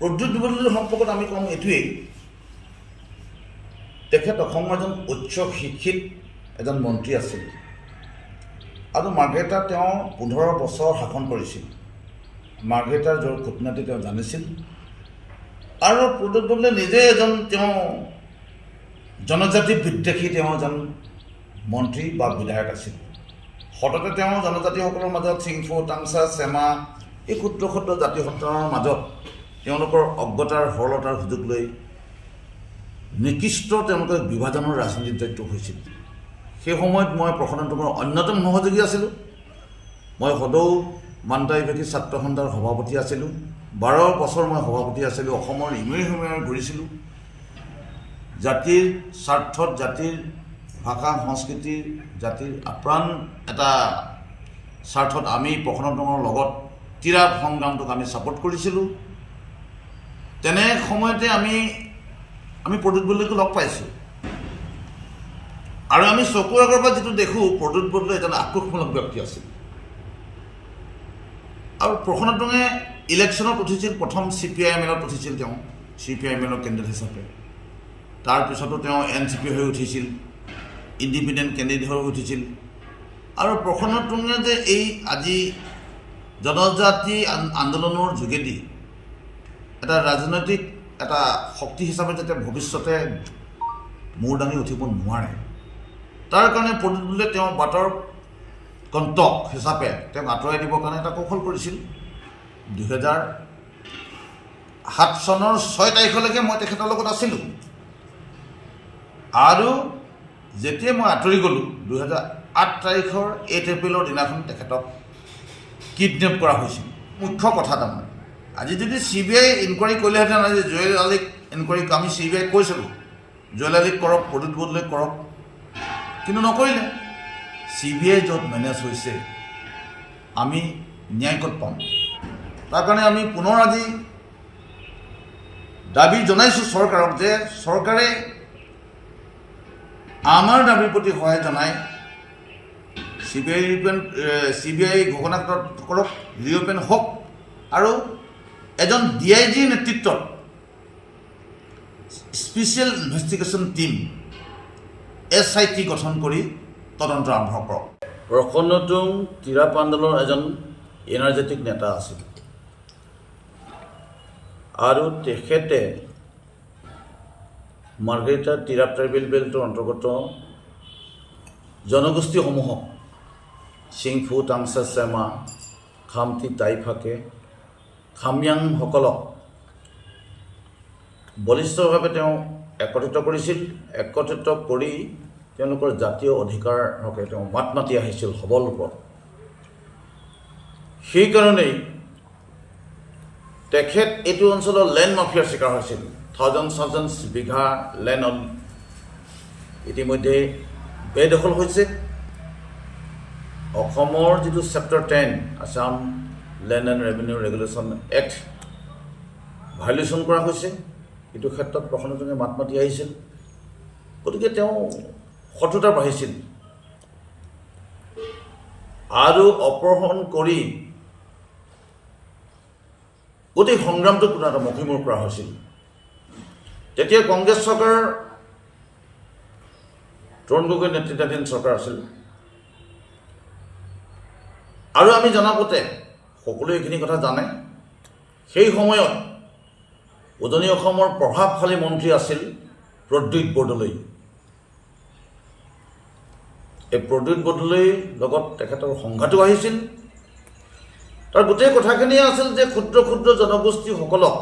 প্ৰদ্যুৎ বৰদলৈৰ সম্পৰ্কত আমি কম এইটোৱেই, তেখেত অসমৰ এজন উচ্চ শিক্ষিত এজন মন্ত্ৰী আছিল আৰু মাৰ্ঘেৰিটা তেওঁ 15 বছৰ শাসন কৰিছিল। মাৰ্ঘেৰিটাৰ খুঁটিনাটি তেওঁ জানিছিল আৰু প্ৰদ্যুৎ বৰদলৈ নিজে এজন তেওঁ জনজাতি বিদ্বেষী তেওঁ এজন মন্ত্ৰী বা বিধায়ক আছিল। সততে তেওঁ জনজাতিসকলৰ মাজত চিংফু, টাংচা, চেমা এই ক্ষুদ্ৰ ক্ষুদ্ৰ জাতি সত্তাৰ মাজত তেওঁলোকৰ অজ্ঞতাৰ সৰলতাৰ সুযোগ লৈ নিকৃষ্ট তেওঁলোকৰ বিভাজনৰ ৰাজনীতিত জড়িত হৈছিল। সেই সময়ত মই প্ৰসন্ন টোমৰ অন্যতম সহযোগী আছিলোঁ। মই সদৌ মানতাইভেকী ছাত্ৰ সন্থাৰ সভাপতি আছিলোঁ। 12 বছৰ মই সভাপতি আছিলোঁ। অসমৰ ইমূৰে সিমূৰে ঘূৰিছিলোঁ। জাতিৰ স্বাৰ্থত, জাতিৰ ভাষা সংস্কৃতিৰ, জাতিৰ আপ্ৰাণ এটা স্বাৰ্থত আমি প্ৰসন্ন টোমৰ লগত তিৰা সংগ্ৰামটোক আমি ছাপোৰ্ট কৰিছিলোঁ। তেনে সময়তে আমি প্ৰদ্যুৎ বৰদলৈক লগ পাইছোঁ আৰু আমি চকুৰ আগৰ পৰা যিটো দেখোঁ, প্ৰদ্যুৎ বৰদলৈ এজন আক্ৰোশমূলক ব্যক্তি আছিল। আৰু প্ৰসন্ন টোমে ইলেকশ্যনত উঠিছিল, প্ৰথম CPIML উঠিছিল, তেওঁ CPIML কেণ্ডিডেট হিচাপে। তাৰপিছতো তেওঁ NCP হৈ উঠিছিল, ইণ্ডিপেণ্ডেণ্ট কেণ্ডিডেট হৈ উঠিছিল। আৰু প্ৰসন্ন টোমে যে এই আজি জনজাতি আন্দোলনৰ যোগেদি এটা ৰাজনৈতিক এটা শক্তি হিচাপে যাতে ভৱিষ্যতে মূৰ দাঙি উঠিব নোৱাৰে, তাৰ কাৰণে প্ৰদ্যুৎ বৰদলৈয়ে তেওঁ বাটৰ কণ্টক হিচাপে তেওঁক আঁতৰাই দিবৰ কাৰণে এটা কৌশল কৰিছিল। 2007 চনৰ 6 তাৰিখলৈকে মই তেখেতৰ লগত আছিলোঁ আৰু যেতিয়া মই আঁতৰি গ'লোঁ 2008 তাৰিখৰ 8 এপ্ৰিলৰ দিনাখন তেখেতক কিডনেপ কৰা হৈছিল। মুখ্য কথা তাৰমানে আজি যদি CBI ইনকুৱাৰী কৰিলেহেঁতেন, আজি জুৱেল আলীক ইনকুৱাৰী আমি CBI কৈছিলোঁ, জুৱেল আলীক কৰক, প্ৰদ্যুৎ বৰদলৈক কৰক, কিন্তু নকৰিলে। CBI য'ত মেনেজ হৈছে আমি ন্যায় ক'ত পাম? তাৰ কাৰণে আমি পুনৰ আজি দাবী জনাইছোঁ চৰকাৰক যে চৰকাৰে আমাৰ দাবীৰ প্ৰতি সহায় জনাই CBI ঘোষণা কৰক, ৰিঅ'পেন হওক আৰু এজন DIGৰ নেতৃত্বত স্পেচিয়েল ইনভেষ্টিগেশ্যন টীম SIT গঠন কৰি তদন্ত আৰম্ভ কৰক। প্ৰসন্ন টোম তিৰাপ আন্দোলনৰ এজন এনাৰ্জেটিক নেতা আছিল আৰু তেখেতে মাৰ্ঘেৰিটা তিৰাপ ট্ৰাইবেল বেল্টৰ অন্তৰ্গত জনগোষ্ঠীসমূহক চিংফু, টাংচা, চেমা, খামতি, টাইফাকে, খাময়াংসকলক বলিষ্ঠভাৱে তেওঁ একত্ৰিত কৰিছিল। একত্ৰিত কৰি তেওঁলোকৰ জাতীয় অধিকাৰ হকে তেওঁ মাত মাতি আহিছিল সবল ৰূপত। সেইকাৰণেই তেখেত এইটো অঞ্চলৰ লেণ্ড মাফিয়াৰ চিকাৰ হৈছিল। থাউজেণ্ডছ বিঘা লেণ্ড ইতিমধ্যে বেদখল হৈছে। অসমৰ যিটো chapter 10 Assam land and revenue regulation act violation কৰা হৈছে। এইটো ক্ষেত্ৰত প্ৰসন্ন টোমে মাত মাতি আহিছিল। গতিকে তেওঁ শত্ৰুতা বাঢ়িছিল আৰু অপহৰণ কৰি গোটেই সংগ্ৰামটো কোনো এটা মষিমূৰ কৰা হৈছিল। তেতিয়া কংগ্ৰেছ চৰকাৰ, তৰুণ গগৈ নেতৃত্বাধীন চৰকাৰ আছিল আৰু আমি জনামতে সকলোৱে এইখিনি কথা জানে। সেই সময়ত উজনি অসমৰ প্ৰভাৱশালী মন্ত্ৰী আছিল প্ৰদ্যুৎ বৰদলৈ। এই প্ৰদ্যুৎ বৰদলৈৰ লগত তেখেতৰ সংঘাতো আহিছিল। তাৰ গোটেই কথাখিনিয়ে আছিল যে ক্ষুদ্ৰ ক্ষুদ্ৰ জনগোষ্ঠীসকলক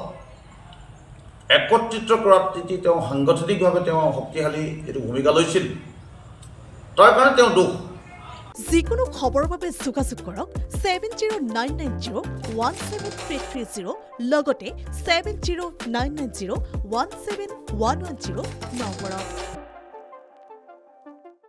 একত্ৰিত কৰাত তেওঁ সাংগঠনিকভাৱে তেওঁ শক্তিশালী এইটো ভূমিকা লৈছিল। তাৰ কাৰণে তেওঁ দোষ। যিকোনো খবৰৰ বাবে যোগাযোগ কৰক 7099017330 লগতে 7099017110 নম্বৰত।